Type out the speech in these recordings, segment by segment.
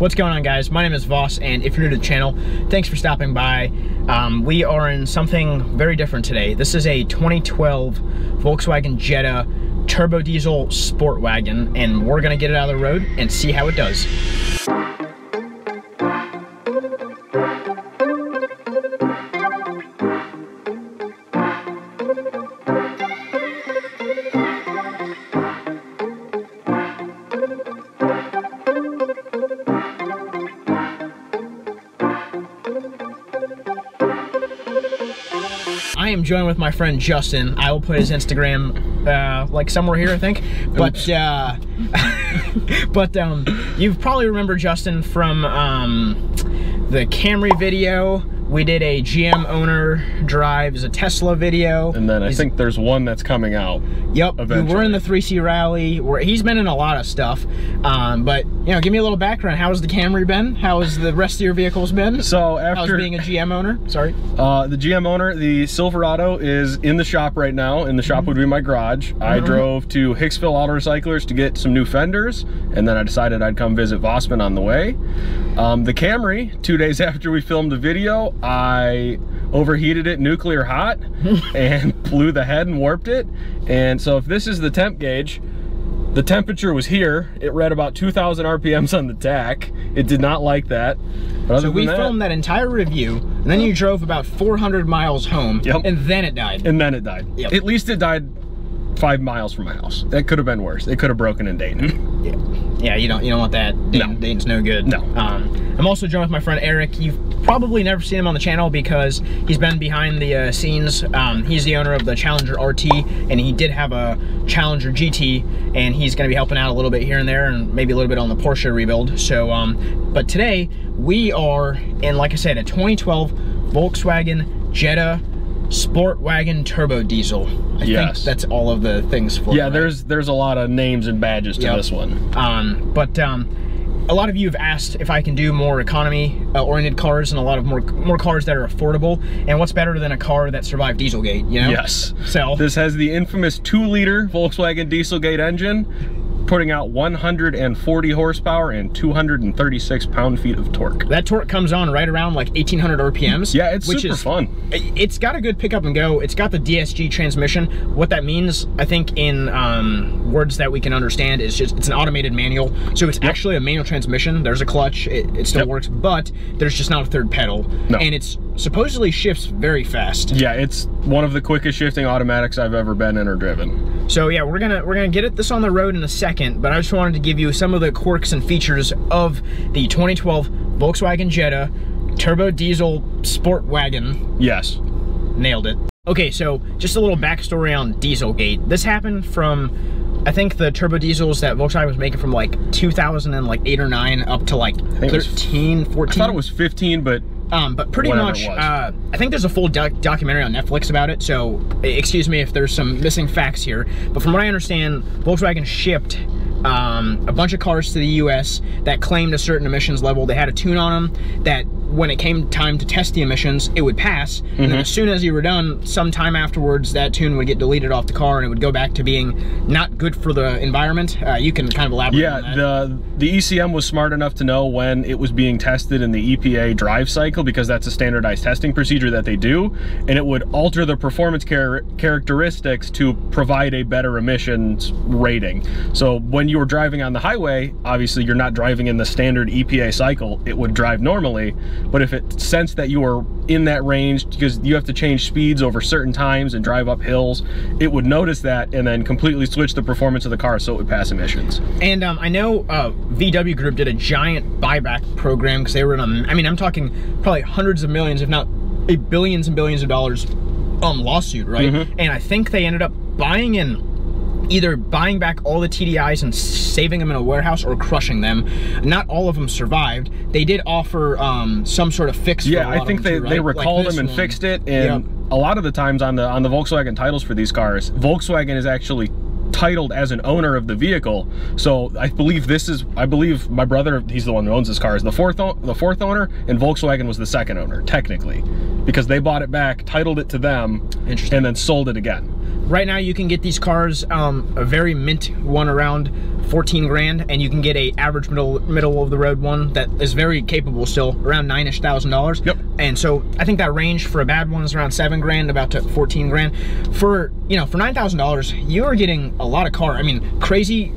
What's going on, guys? My name is Voss, and if you're new to the channel, thanks for stopping by. We are in something very different today. This is a 2012 Volkswagen Jetta turbo diesel sport wagon, and we're gonna get it out of the road and see how it does. I am joined with my friend Justin. I will put his Instagram like somewhere here, I think. But you probably remember Justin from the Camry video. We did a GM owner drives a Tesla video. And then I think there's one that's coming out. Yep, eventually. We're in the 3C rally. He's been in a lot of stuff. But, you know, give me a little background. How's the Camry been? How has the rest of your vehicles been? So how's being a GM owner? Sorry. The GM owner, the Silverado, is in the shop right now. In the shop would be my garage. I drove to Hicksville Auto Recyclers to get some new fenders, and then I decided I'd come visit Vossman on the way. The Camry, 2 days after we filmed the video, I overheated it nuclear hot and blew the head and warped it. And so if this is the temp gauge, the temperature was here. It read about 2,000 RPMs on the tach. It did not like that. But so we filmed that entire review, and then you drove about 400 miles home, and then it died. And then it died. Yep. At least it died 5 miles from my house. That could have been worse. It could have broken in Dayton. Yeah, you don't want that. Dayton, no. Dayton's no good. No. I'm also joined with my friend Eric. You've probably never seen him on the channel because he's been behind the scenes. He's the owner of the Challenger RT, and he did have a Challenger GT, and he's going to be helping out a little bit here and there, and maybe a little bit on the Porsche rebuild. So, but today we are in, like I said, a 2012 Volkswagen Jetta SportWagen turbo diesel. I think that's all of the things for it. Yeah, right? there's a lot of names and badges to this one. A lot of you have asked if I can do more economy oriented cars and a lot of more cars that are affordable. And what's better than a car that survived Dieselgate, you know? Yes. So this has the infamous 2-liter Volkswagen Dieselgate engine, putting out 140 horsepower and 236 pound-feet of torque. That torque comes on right around like 1,800 RPMs. Yeah, it's super fun. It's got a good pickup and go. It's got the DSG transmission. What that means, I think, in words that we can understand, is just it's an automated manual. So it's actually a manual transmission. There's a clutch. It still works, but there's just not a third pedal. No. And it's supposedly shifts very fast. Yeah, it's one of the quickest shifting automatics I've ever been in or driven. So yeah, we're gonna get this on the road in a second, but I just wanted to give you some of the quirks and features of the 2012 Volkswagen Jetta turbo diesel sport wagon. Yes. Nailed it. Okay, so just a little backstory on Dieselgate. This happened from, I think, the turbo diesels that Volkswagen was making from like 2008 or 9 up to like 13, 14. I thought it was 15, but pretty much, I think there's a full documentary on Netflix about it, so excuse me if there's some missing facts here. But from what I understand, Volkswagen shipped a bunch of cars to the US that claimed a certain emissions level. They had a tune on them that when it came time to test the emissions, it would pass. And then as soon as you were done, sometime afterwards, that tune would get deleted off the car and it would go back to being not good for the environment. You can kind of elaborate on that. Yeah, the ECM was smart enough to know when it was being tested in the EPA drive cycle, because that's a standardized testing procedure that they do, and it would alter the performance characteristics to provide a better emissions rating. So when you were driving on the highway, obviously you're not driving in the standard EPA cycle. It would drive normally, but if it sensed that you were in that range, because you have to change speeds over certain times and drive up hills, it would notice that and then completely switch the performance of the car so it would pass emissions. And I know VW Group did a giant buyback program because they were in a, I mean, I'm talking probably hundreds of millions, if not billions and billions of dollars lawsuit, right? And I think they ended up either buying back all the TDIs and saving them in a warehouse or crushing them. Not all of them survived. They did offer some sort of fix. Yeah, I think they recalled them and fixed it. And a lot of the times on the Volkswagen titles for these cars, Volkswagen is actually titled as an owner of the vehicle. So I believe my brother, he's the one who owns this car, is the fourth owner, and Volkswagen was the second owner technically, because they bought it back, titled it to them, and then sold it again. right now you can get these cars, a very mint one around 14 grand, and you can get a average middle of the road one that is very capable still, around $9,000-ish. Yep. And so I think that range for a bad one is around 7 grand, about to 14 grand. For, you know, for $9,000, you are getting a lot of car. I mean, crazy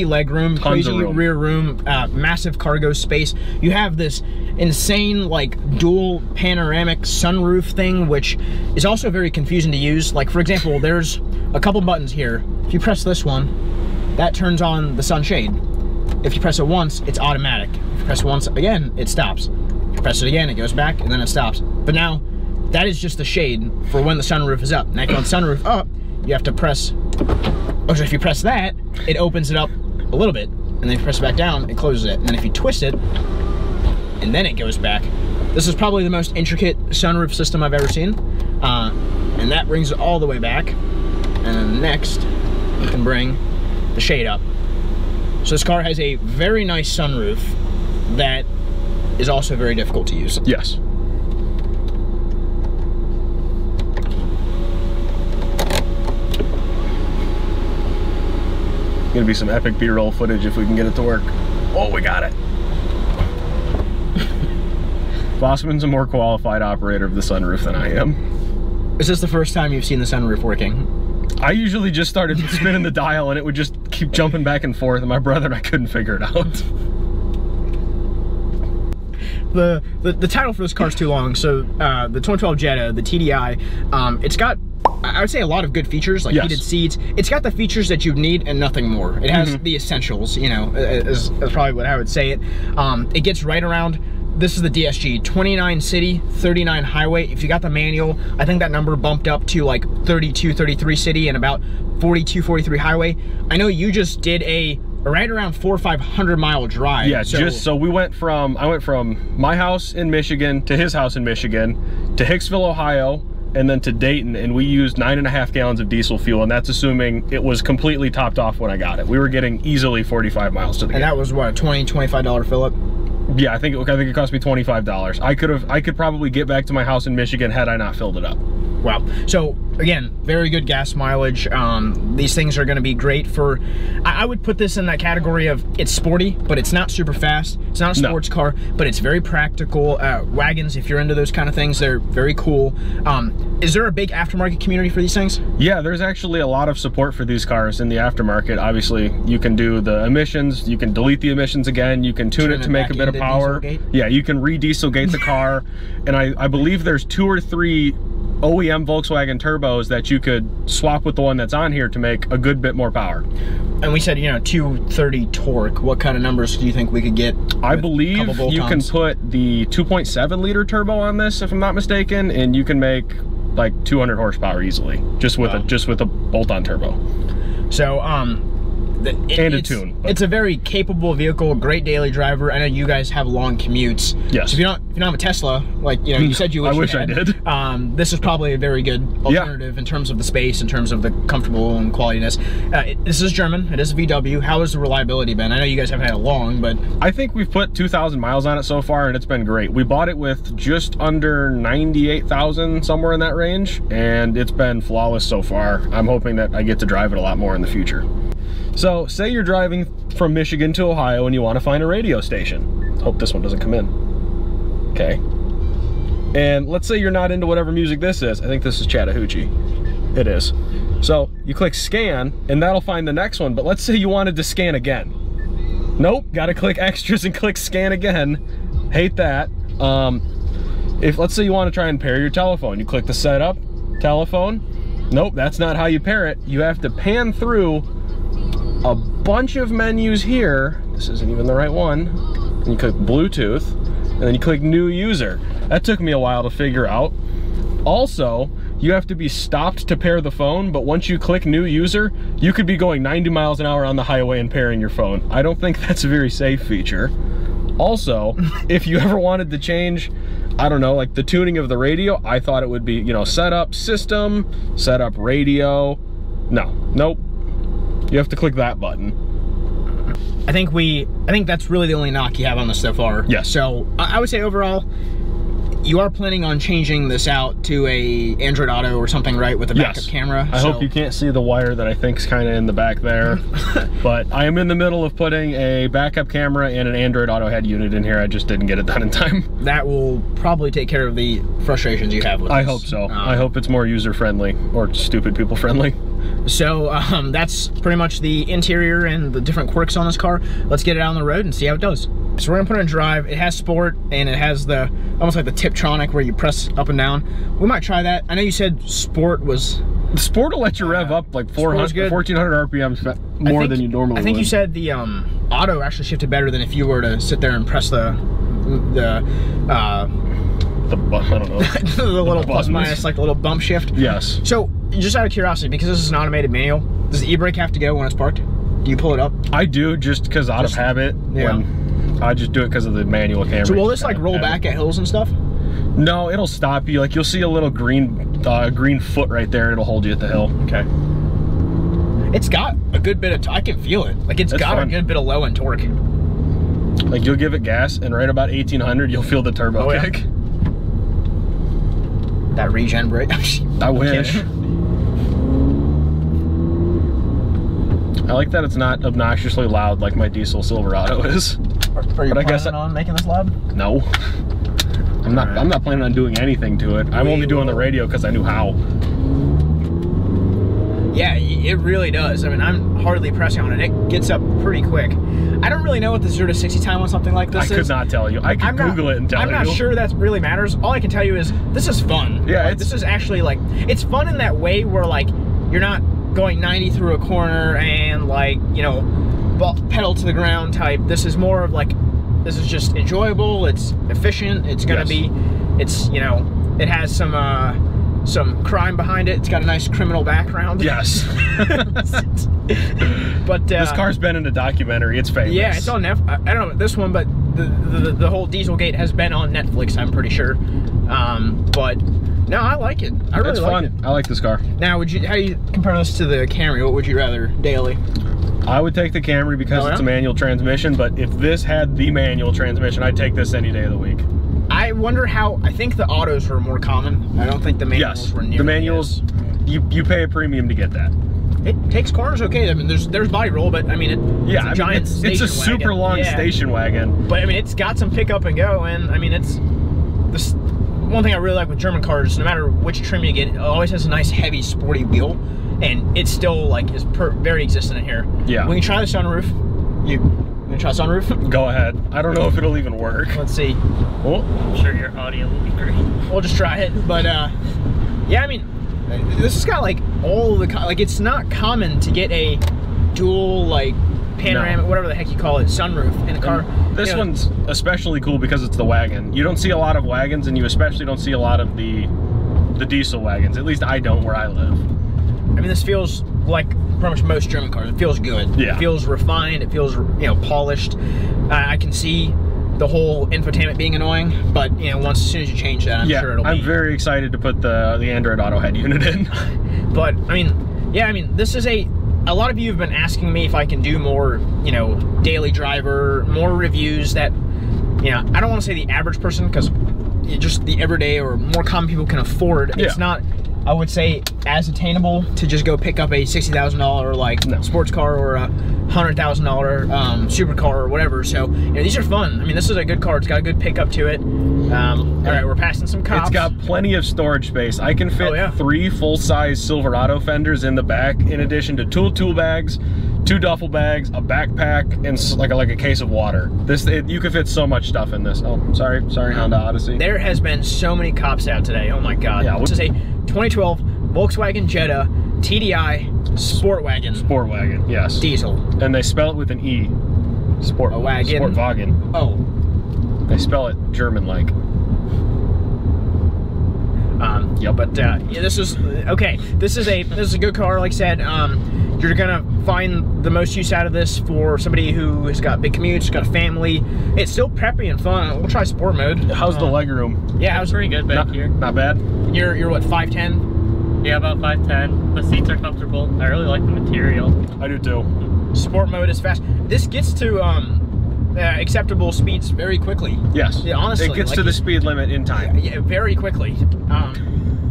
leg room, crazy rear room, massive cargo space. You have this insane, like, dual panoramic sunroof thing, which is also very confusing to use. Like, for example, there's a couple buttons here. If you press this one, that turns on the sunshade. If you press it once, it's automatic. If you press it once again, it stops. If you press it again, it goes back, and then it stops. But now, that is just the shade for when the sunroof is up. Now, if you want the sunroof up, you have to press, oh, so if you press that, it opens it up a little bit, and then if you press it back down, it closes it. And then if you twist it, and then it goes back. This is probably the most intricate sunroof system I've ever seen. And that brings it all the way back. And then next, you can bring the shade up. So this car has a very nice sunroof that is also very difficult to use. Yes. Gonna be some epic B-roll footage if we can get it to work. Oh, we got it. Bossman's a more qualified operator of the sunroof than I am. Is this the first time you've seen the sunroof working? I usually just started spinning the dial and it would just keep jumping back and forth, and my brother and I couldn't figure it out. The title for this car is too long. So the 2012 Jetta, the TDI, it's got, I would say, a lot of good features, like heated seats. It's got the features that you need and nothing more. It has the essentials, you know, is probably what I would say it. It gets right around, this is the DSG, 29 city, 39 highway. If you got the manual, I think that number bumped up to like 32, 33 city and about 42, 43 highway. I know you just did a right around 400 or 500 mile drive. Yeah, so we went from, I went from my house in Michigan to his house in Michigan to Hicksville, Ohio, and then to Dayton, and we used 9.5 gallons of diesel fuel, and that's assuming it was completely topped off when I got it. We were getting easily 45 miles to the gallon. And that was what, a $20, $25 fill-up? Yeah, I think it cost me $25. I could probably get back to my house in Michigan had I not filled it up. Wow. So again, very good gas mileage. These things are going to be great for, I would put this in that category of, it's sporty, but it's not super fast. It's not a sports car, but it's very practical. Wagons, if you're into those kind of things, they're very cool. Is there a big aftermarket community for these things? Yeah, there's actually a lot of support for these cars in the aftermarket. Obviously, you can do the emissions, you can delete the emissions again, you can tune it to make a bit of power. Yeah, you can re-dieselgate the car, and I believe there's 2 or 3 OEM Volkswagen turbos that you could swap with the one that's on here to make a good bit more power. And we said, you know, 230 torque. What kind of numbers do you think we could get? I believe you can put the 2.7 liter turbo on this, if I'm not mistaken, and you can make like 200 horsepower easily, just with a bolt-on turbo. So it's a very capable vehicle, great daily driver. I know you guys have long commutes. Yes. So if you don't have a Tesla, like, you know, you said you wish I wish I did. This is probably a very good alternative in terms of the space, in terms of the comfortable and qualityness. This is German. It is a VW. How has the reliability been? I know you guys haven't had it long, but I think we've put 2,000 miles on it so far, and it's been great. We bought it with just under 98,000, somewhere in that range, and it's been flawless so far. I'm hoping that I get to drive it a lot more in the future. So, say you're driving from Michigan to Ohio and you want to find a radio station. Hope this one doesn't come in. Okay. And let's say you're not into whatever music this is. I think this is Chattahoochee. It is. So, you click scan, and that'll find the next one. But let's say you wanted to scan again. Nope, gotta click extras and click scan again. Hate that. If, let's say you want to try and pair your telephone. You click the setup, telephone. Nope, that's not how you pair it. You have to pan through a bunch of menus here. This isn't even the right one. And you click Bluetooth, and then you click new user. That took me a while to figure out. Also, you have to be stopped to pair the phone, but once you click new user, you could be going 90 miles an hour on the highway and pairing your phone. I don't think that's a very safe feature. Also, if you ever wanted to change, I don't know, like the tuning of the radio, I thought it would be, you know, setup system, setup radio. Nope. You have to click that button. I think that's really the only knock you have on this so far. Yes. So I would say overall, you are planning on changing this out to a Android Auto or something, right, with a backup camera? I hope you can't see the wire that I think is kind of in the back there. But I am in the middle of putting a backup camera and an Android Auto head unit in here. I just didn't get it done in time. That will probably take care of the frustrations you have with this. I hope so. I hope it's more user-friendly or stupid people-friendly. So that's pretty much the interior and the different quirks on this car. Let's get it out on the road and see how it does. So we're gonna put it in drive. It has sport and it has the almost like the Tiptronic where you press up and down. We might try that. I know you said sport was... The sport will let you rev up like 1400 RPMs more than you normally would. I think you said the auto actually shifted better than if you were to sit there and press the I don't know. the little plus minus, like the little bump shift. Yes. So just out of curiosity, because this is an automated manual, does the e-brake have to go when it's parked? Do you pull it up? I do, just because out of habit. Yeah. I just do it because of the manual camera. So will this like roll back at hills and stuff? No, it'll stop you. Like you'll see a little green foot right there, and it'll hold you at the hill. Okay. It's got a good bit of, I can feel it. Like it's got a good bit of low end torque. Like you'll give it gas, and right about 1800, you'll feel the turbo kick. Yeah. That regen brake. I wish. I like that it's not obnoxiously loud like my diesel Silverado is. Are you planning on making this loud? No. I'm not planning on doing anything to it. I'm only doing the radio because I knew how. Yeah, it really does. I mean, I'm hardly pressing on it. It gets up pretty quick. I don't really know what the 0 to 60 time on something like this is. I could not tell you. I could Google it and tell you. I'm not sure that really matters. All I can tell you is this is fun. Yeah, like, this is actually like, it's fun in that way where like, you're not going 90 through a corner and like, you know, pedal to the ground type. This is more of like, this is just enjoyable. It's efficient. It's gonna be, it's, you know, it has some crime behind it. It's got a nice criminal background. Yes. But this car's been in a documentary. It's famous. Yeah, it's on Netflix. I don't know this one, but the whole Dieselgate has been on Netflix, I'm pretty sure. But no, I like it. I really like it. I like this car. Now, how do you compare this to the Camry? What would you rather daily? I would take the Camry because it's a manual transmission, but if this had the manual transmission, I'd take this any day of the week. I wonder how, I think the autos were more common. I don't think the manuals were near. The manuals, you pay a premium to get that. It takes corners okay. I mean, there's body roll, but I mean, it's a giant station wagon. It's a super long station wagon. But I mean, it's got some pick up and go, and I mean, it's this one thing I really like with German cars. No matter which trim you get, it always has a nice, heavy, sporty wheel, and it still like is very existent in here. Yeah. We can try the sunroof. You gonna try sunroof? Go ahead. I don't know if it'll even work. Let's see. Oh, I'm sure your audio will be great. We'll just try it. But yeah, I mean, this has got like all the like. It's not common to get a dual like panoramic, whatever the heck you call it, sunroof in a car. This one's especially cool because it's the wagon. You don't see a lot of wagons, and you especially don't see a lot of the diesel wagons. At least I don't where I live. I mean, this feels like pretty much most German cars. It feels good. Yeah. It feels refined. It feels, you know, polished. I can see the whole infotainment being annoying, but you know, as soon as you change that, I'm sure it'll be. I'm very excited to put the Android Auto head unit in. But I mean, yeah, I mean, this is a lot of you have been asking me if I can do more, you know, daily driver, more reviews that, you know, I don't want to say the average person because just the everyday or more common people can afford. It's not, I would say, as attainable to just go pick up a $60,000 like sports car or a $100,000 supercar or whatever. So you know, these are fun. I mean, this is a good car. It's got a good pickup to it. All right, we're passing some cops. It's got plenty of storage space. I can fit 3 full-size Silverado fenders in the back, in addition to tool bags, 2 duffel bags, a backpack, and like a case of water. You could fit so much stuff in this. Oh, sorry, Honda Odyssey. There has been so many cops out today. Oh my God. Yeah, this is a 2012 Volkswagen Jetta TDI SportWagen. SportWagen, yes. Diesel. And they spell it with an E. SportWagen. Oh. They spell it German-like. But yeah, this is okay. This is a good car. Like I said, you're gonna find the most use out of this for somebody who has got big commutes, got a family. It's still preppy and fun. We'll try sport mode. How's the leg room? Yeah, it's pretty good back here. Not bad. You're what, 5'10"? Yeah, about 5'10". The seats are comfortable. I really like the material. I do too. Sport mode is fast. This gets to acceptable speeds very quickly. Yes. Yeah, honestly. It gets to the speed limit in time. Yeah, very quickly.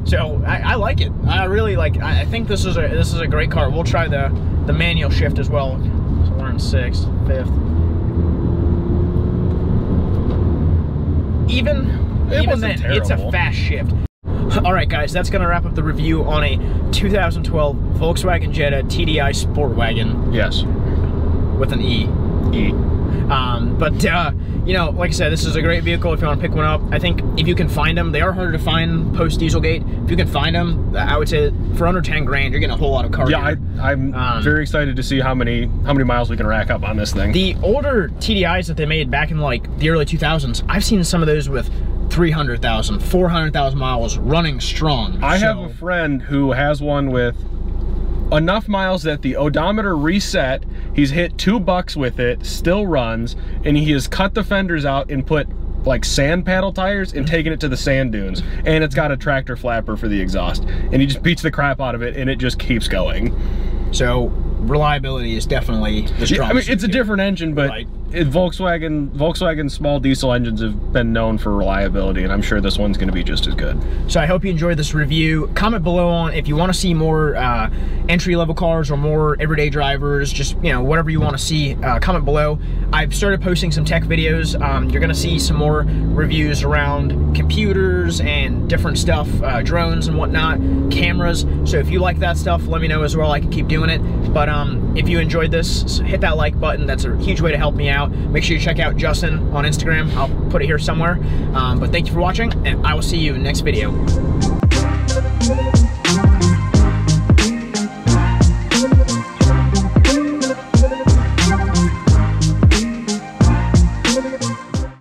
So I like it. I really like. I think this is a great car. We'll try the manual shift as well. So we're in 6th, 5th. Even then, terrible. It's a fast shift. All right, guys, that's gonna wrap up the review on a 2012 Volkswagen Jetta TDI SportWagen. Yes. With an E. You know, like I said, this is a great vehicle if you want to pick one up. I think if you can find them, they are harder to find post Dieselgate. If you can find them, I would say for under 10 grand, you're getting a whole lot of cargo. Yeah, I'm very excited to see how many miles we can rack up on this thing. The older TDIs that they made back in like the early 2000s, I've seen some of those with 300,000, 400,000 miles running strong. I have a friend who has one with enough miles that the odometer reset, he's hit $2 with it, still runs, and he has cut the fenders out and put like sand paddle tires and taken it to the sand dunes, and it's got a tractor flapper for the exhaust, and he just beats the crap out of it and it just keeps going. So reliability is definitely the strongest. I mean, it's a different engine, but right. Volkswagen small diesel engines have been known for reliability, and I'm sure this one's going to be just as good. So I hope you enjoyed this review. Comment below on if you want to see more entry-level cars or more everyday drivers, just, you know, whatever you want to see, comment below. I've started posting some tech videos. You're going to see some more reviews around computers and different stuff, drones and whatnot, cameras. So if you like that stuff, let me know as well. I can keep doing it. But if you enjoyed this, hit that like button. That's a huge way to help me out. Make sure you check out Justin on Instagram. I'll put it here somewhere. But thank you for watching, and I will see you in the next video.